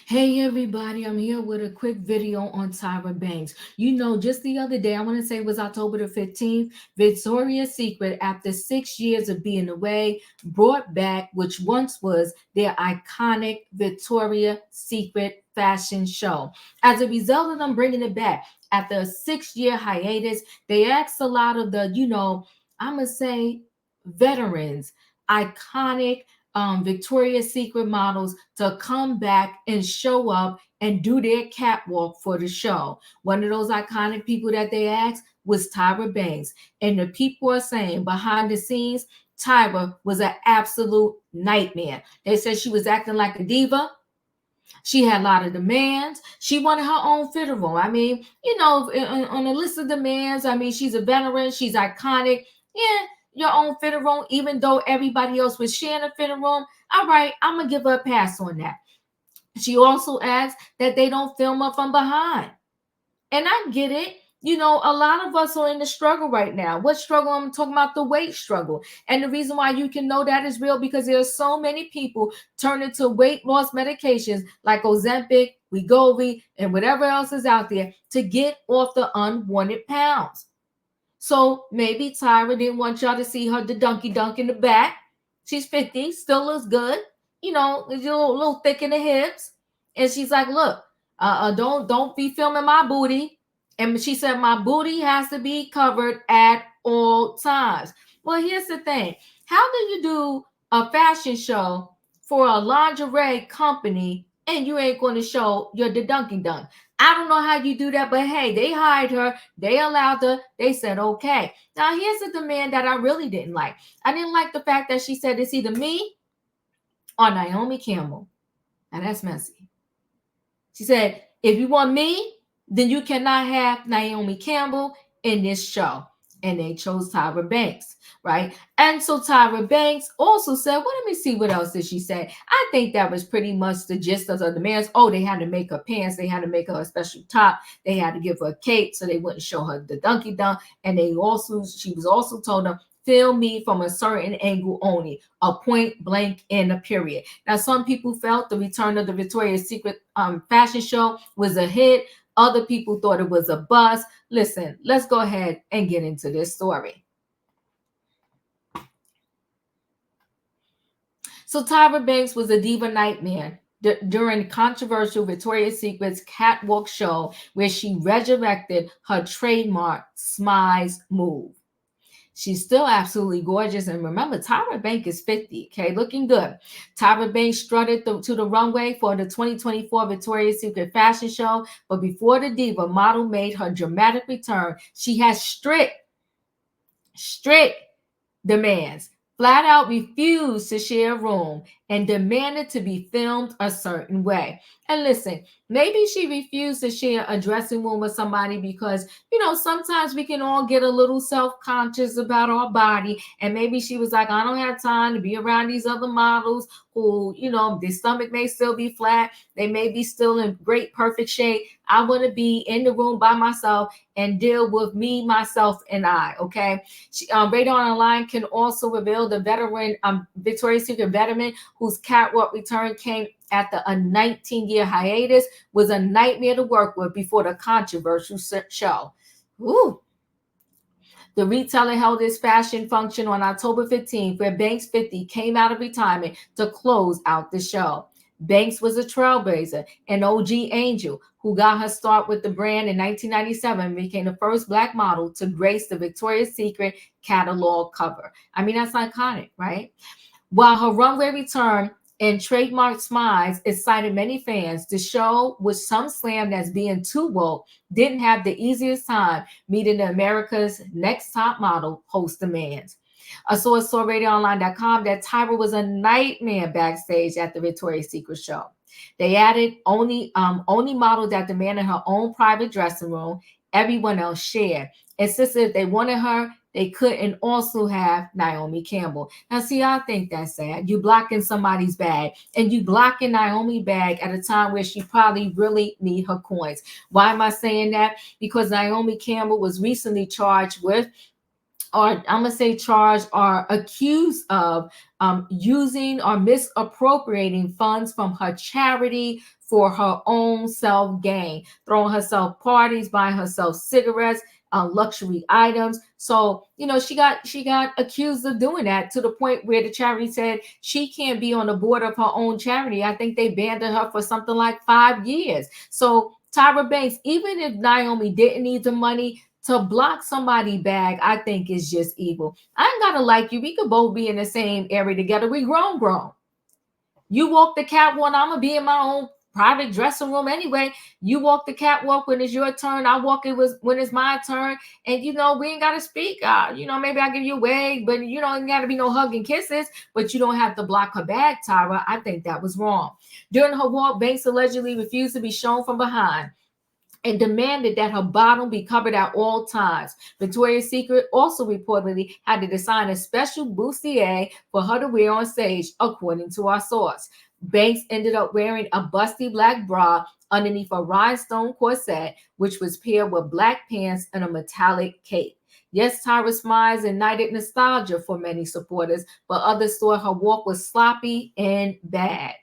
Hey everybody, I'm here with a quick video on Tyra Banks. Just the other day, I want to say it was October the 15th, Victoria's Secret, after 6 years of being away, brought back which once was their iconic Victoria's Secret fashion show. As a result of them bringing it back after a 6 year hiatus, they asked a lot of I'm going to say veterans, iconic Victoria's Secret models to come back and show up and do their catwalk for the show. One of those iconic people that they asked was Tyra Banks. And the people are saying behind the scenes, Tyra was an absolute nightmare. They said she was acting like a diva. She had a lot of demands. She wanted her own fitting room. On the list of demands, she's a veteran. She's iconic. Yeah, your own fitting room, even though everybody else was sharing a fitting room. All right, I'm going to give her a pass on that. She also asked that they don't film her from behind. And I get it. A lot of us are in the struggle right now. What struggle? I'm talking about the weight struggle. And the reason why you can know that is real because there are so many people turning to weight loss medications like Ozempic, Wegovy, and whatever else is out there to get off the unwanted pounds. So maybe Tyra didn't want y'all to see her the donkey dunk in the back. She's 50, still looks good. A little thick in the hips. And she's like, look, don't be filming my booty. And she said, my booty has to be covered at all times. Well, here's the thing. How do you do a fashion show for a lingerie company and you ain't going to show your the donkey dunk? I don't know how you do that, but hey, they hired her. They allowed her. They said, okay. Now, here's a demand that I really didn't like. I didn't like the fact that she said it's either me or Naomi Campbell. Now, that's messy. She said, if you want me, then you cannot have Naomi Campbell in this show. And they chose Tyra Banks, right? And so Tyra Banks also said, well, let me see what else did she say. I think that was pretty much the gist of the demands. Oh, they had to make her pants. They had to make her a special top. They had to give her a cape so they wouldn't show her the donkey dunk. And she was also told them, film me from a certain angle only, a point blank in a period. Now, some people felt the return of the Victoria's Secret fashion show was a hit. Other people thought it was a bust. Listen, let's go ahead and get into this story. So Tyra Banks was a diva nightmare during controversial Victoria's Secret's catwalk show where she resurrected her trademark smize move. She's still absolutely gorgeous. And remember, Tyra Banks is 50, okay? Looking good. Tyra Banks strutted to the runway for the 2024 Victoria's Secret fashion show. But before the diva model made her dramatic return, she has strict demands. Flat out refused to share a room and demanded to be filmed a certain way. And listen, maybe she refused to share a dressing room with somebody because, sometimes we can all get a little self-conscious about our body. And maybe she was like, I don't have time to be around these other models who, their stomach may still be flat. They may be still in great, perfect shape. I want to be in the room by myself and deal with me, myself, and I, okay? Radar Online can also reveal the veteran, Victoria's Secret veteran whose catwalk return came after a 19-year hiatus was a nightmare to work with before the controversial show. Ooh. The retailer held its fashion function on October 15th, where Banks 50 came out of retirement to close out the show. Banks was a trailblazer, an OG angel who got her start with the brand in 1997 and became the first Black model to grace the Victoria's Secret catalog cover. That's iconic, right? While her runway return and trademark smiles excited many fans, the show, which some slammed as being too woke, didn't have the easiest time meeting the America's Next Top Model host demands. A source told RadioOnline.com that Tyra was a nightmare backstage at the Victoria's Secret show. They added only model that demanded her own private dressing room. Everyone else shared. Insisted if they wanted her, they couldn't also have Naomi Campbell. Now, see, I think that's sad. You blocking somebody's bag, and you blocking Naomi's bag at a time where she probably really need her coins. Why am I saying that? Because Naomi Campbell was recently charged with, or I'm going to say charged or accused of using or misappropriating funds from her charity for her own self gain, throwing herself parties, buying herself cigarettes, luxury items. So she got accused of doing that to the point where the charity said she can't be on the board of her own charity. I think they banned her for something like 5 years. So Tyra Banks, even if Naomi didn't need the money, to block somebody bag, I think is just evil. I ain't gotta like you. We could both be in the same area together. We grown. You walk the catwalk, I'm gonna be in my own private dressing room anyway. You walk the catwalk when it's your turn. I walk it was when it's my turn. And we ain't gotta speak. Maybe I give you a wave, but ain't gotta be no hugging kisses. But you don't have to block her bag, Tyra. I think that was wrong. During her walk, Banks allegedly refused to be shown from behind and demanded that her bottom be covered at all times. Victoria's Secret also reportedly had to design a special bustier for her to wear on stage, according to our source. Banks ended up wearing a busty black bra underneath a rhinestone corset, which was paired with black pants and a metallic cape. Yes, Tyra's smiles ignited nostalgia for many supporters, but others thought her walk was sloppy and bad.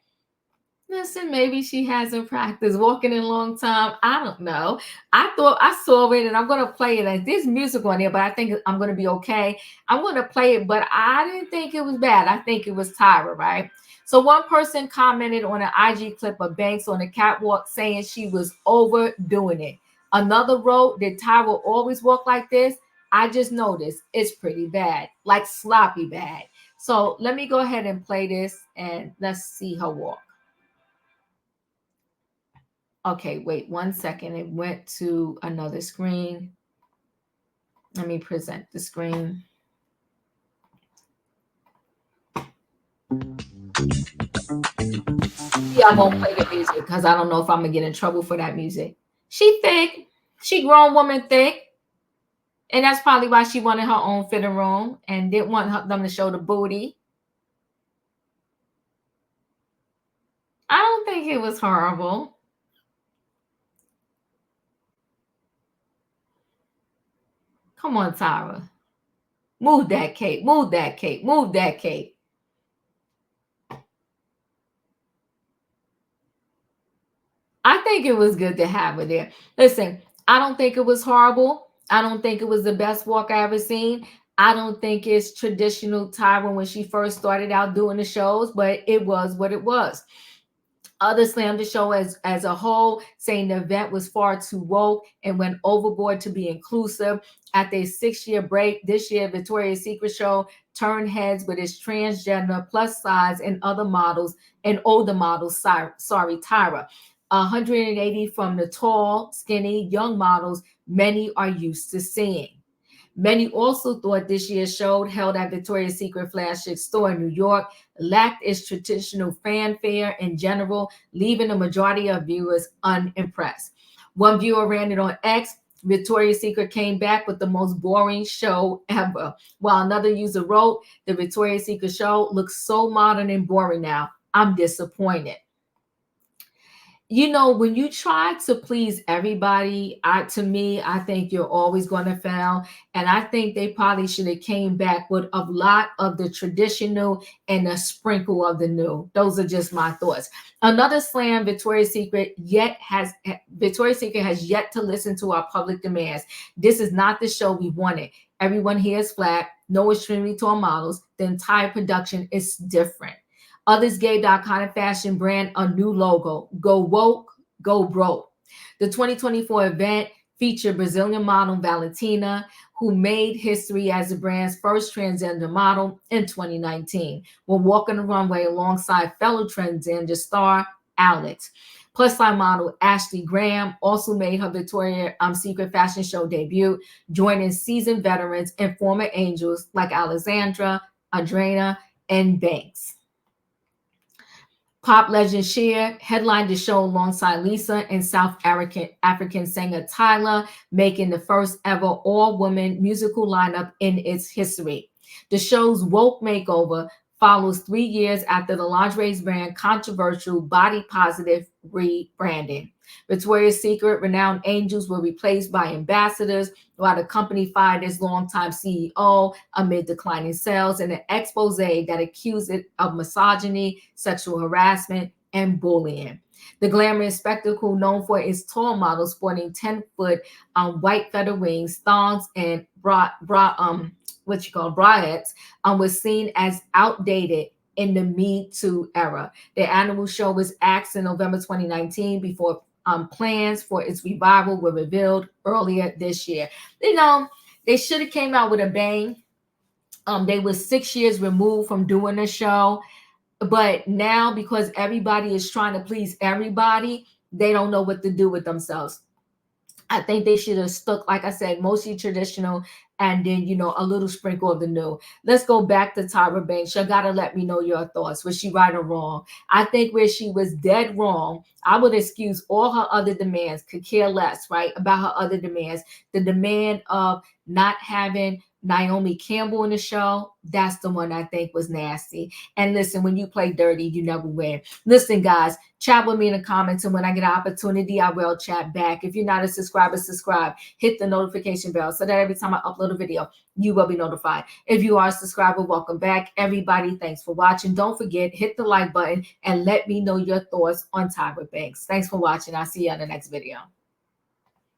Listen, maybe she hasn't practiced walking in a long time. I don't know. I thought I saw it and I'm going to play it. And there's music on there, but I think I'm going to be okay. I'm going to play it, but I didn't think it was bad. I think it was Tyra, right? So one person commented on an IG clip of Banks on the catwalk saying she was overdoing it. Another wrote, did Tyra always walk like this? I just noticed it's pretty bad, like sloppy bad. So let me go ahead and play this and let's see her walk. Okay, wait 1 second. It went to another screen. Let me present the screen. Yeah, I won't play the music because I don't know if I'm gonna get in trouble for that music. She thick. She grown woman thick. And that's probably why she wanted her own fitting room and didn't want them to show the booty. I don't think it was horrible. Come on, Tyra. Move that cape. Move that cape. Move that cape. I think it was good to have her there. Listen, I don't think it was horrible. I don't think it was the best walk I ever seen. I don't think it's traditional Tyra when she first started out doing the shows, but it was what it was. Others slammed the show as a whole, saying the event was far too woke and went overboard to be inclusive. After a 6-year break, this year Victoria's Secret show turned heads with its transgender, plus size, and other models and older models. Sorry, Tyra. 180 from the tall, skinny, young models many are used to seeing. Many also thought this year's show, held at Victoria's Secret flagship store in New York, lacked its traditional fanfare in general, leaving the majority of viewers unimpressed. One viewer ran it on X. Victoria's Secret came back with the most boring show ever. While another user wrote, the Victoria's Secret show looks so modern and boring now. I'm disappointed. When you try to please everybody, to me, I think you're always going to fail. And I think they probably should have came back with a lot of the traditional and a sprinkle of the new. Those are just my thoughts. Another slam, Victoria's Secret has yet to listen to our public demands. This is not the show we wanted. Everyone here is flat, no extremely tall models. The entire production is different. Others gave the iconic fashion brand a new logo. Go woke, go broke. The 2024 event featured Brazilian model Valentina, who made history as the brand's first transgender model in 2019, when walking the runway alongside fellow transgender star Alex. Plus-size model Ashley Graham also made her Victoria's Secret fashion show debut, joining seasoned veterans and former angels like Alexandra, Adriana, and Banks. Pop legend Cher headlined the show alongside Lisa and South African singer Tyla, making the first ever all-woman musical lineup in its history. The show's woke makeover follows 3 years after the lingerie brand controversial body positive rebranding. Victoria's Secret renowned angels were replaced by ambassadors, while the company fired its longtime CEO amid declining sales and an expose that accused it of misogyny, sexual harassment, and bullying. The glamorous spectacle, known for its tall models sporting 10-foot white feather wings, thongs, and bralettes, was seen as outdated in the Me Too era. The annual show was axed in November 2019 before plans for its revival were revealed earlier this year. You know, they should have came out with a bang. They were 6 years removed from doing the show, but now because everybody is trying to please everybody, they don't know what to do with themselves. I think they should have stuck, like I said, mostly traditional and then, a little sprinkle of the new. Let's go back to Tyra Banks. You gotta let me know your thoughts. Was she right or wrong? I think where she was dead wrong, I would excuse all her other demands, could care less, right, about her other demands. The demand of not having Naomi Campbell in the show, that's the one I think was nasty. And listen, when you play dirty, you never win. Listen, guys, chat with me in the comments, and when I get an opportunity, I will chat back. If you're not a subscriber, subscribe. Hit the notification bell so that every time I upload a video, you will be notified. If you are a subscriber, welcome back. Everybody, thanks for watching. Don't forget, hit the like button and let me know your thoughts on Tyra Banks. Thanks for watching. I'll see you on the next video.